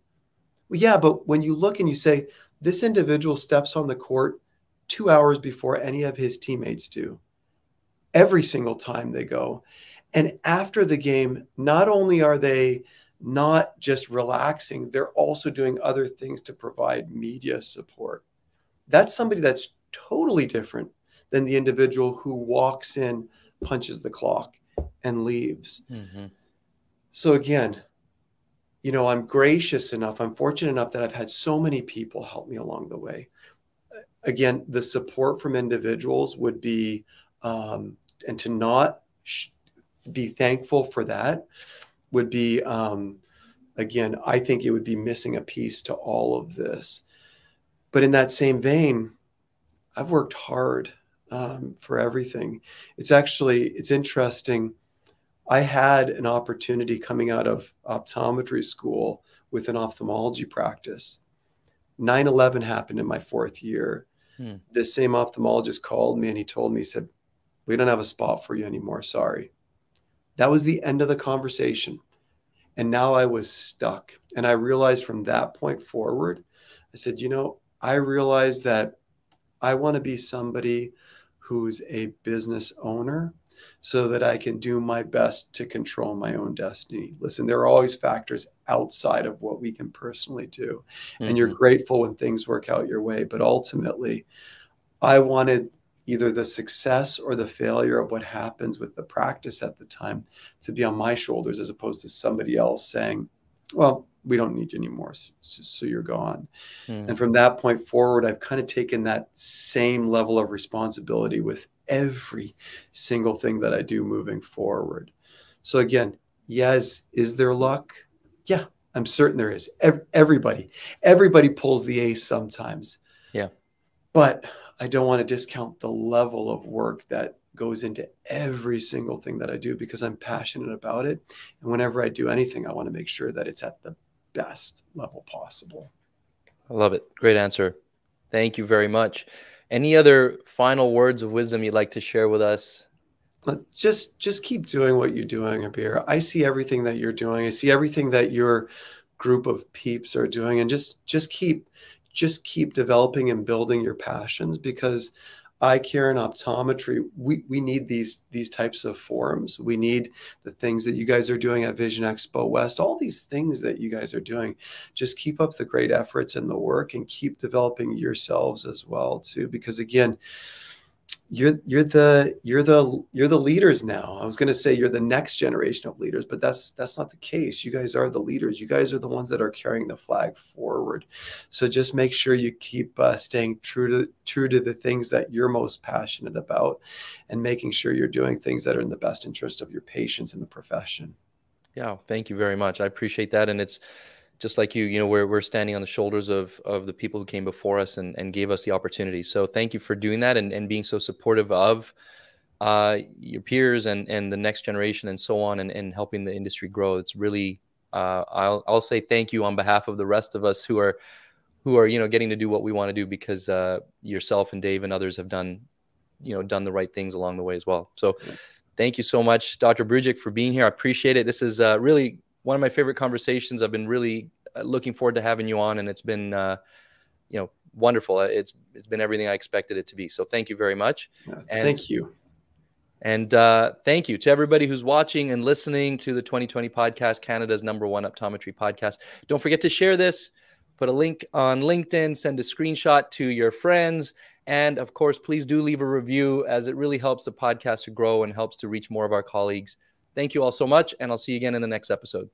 Well, yeah, but when you look and you say, this individual steps on the court 2 hours before any of his teammates do, every single time they go. And after the game, not only are they not just relaxing, they're also doing other things to provide media support. That's somebody that's totally different than the individual who walks in, punches the clock, and leaves. Mm-hmm. So again, I'm gracious enough, I'm fortunate enough that I've had so many people help me along the way. Again, the support from individuals would be, and to not be thankful for that would be, again, I think it would be missing a piece to all of this. But in that same vein, I've worked hard for everything. It's interesting. I had an opportunity coming out of optometry school with an ophthalmology practice. 9/11 happened in my 4th year. This same ophthalmologist called me and he told me, he said, we don't have a spot for you anymore. Sorry. That was the end of the conversation. And now I was stuck. And I realized from that point forward, I said, I realized that I want to be somebody who's a business owner so that I can do my best to control my own destiny. Listen, there are always factors outside of what we can personally do. Mm-hmm. And you're grateful when things work out your way. But ultimately, I wanted either the success or the failure of what happens with the practice at the time to be on my shoulders, as opposed to somebody else saying, well, we don't need you anymore, so you're gone. And from that point forward, I've kind of taken that same level of responsibility with every single thing that I do moving forward. So again, yes, is there luck? Yeah, I'm certain there is. Everybody pulls the ace sometimes. Yeah. But I don't want to discount the level of work that goes into every single thing that I do, because I'm passionate about it. And whenever I do anything, I want to make sure that it's at the best level possible. I love it. Great answer. Thank you very much. Any other final words of wisdom you'd like to share with us? Just keep doing what you're doing, Abir. I see everything that you're doing. I see everything that your group of peeps are doing, and just keep developing and building your passions, because Eyecare and optometry, we need these types of forums. We need the things that you guys are doing at Vision Expo West, all these things that you guys are doing. Just keep up the great efforts and the work, and keep developing yourselves as well too, because again, you're the leaders now. I was going to say you're the next generation of leaders, but that's not the case. You guys are the leaders. You guys are the ones that are carrying the flag forward. So just make sure you keep staying true to the things that you're most passionate about, and making sure you're doing things that are in the best interest of your patients and the profession. Yeah, thank you very much. I appreciate that. And it's just like we're standing on the shoulders of the people who came before us and gave us the opportunity. So thank you for doing that, and being so supportive of your peers and the next generation and so on, and helping the industry grow. It's really, I'll say thank you on behalf of the rest of us who are getting to do what we want to do, because yourself and Dave and others have done done the right things along the way as well. So thank you so much, Dr. Brujic, for being here. I appreciate it. This is really one of my favorite conversations. I've been really looking forward to having you on, and it's been, wonderful. It's been everything I expected it to be. So thank you very much. Thank you. And thank you to everybody who's watching and listening to the 2020 podcast, Canada's #1 optometry podcast. Don't forget to share this, put a link on LinkedIn, send a screenshot to your friends. And of course, please do leave a review, as it really helps the podcast to grow and helps to reach more of our colleagues. Thank you all so much. And I'll see you again in the next episode.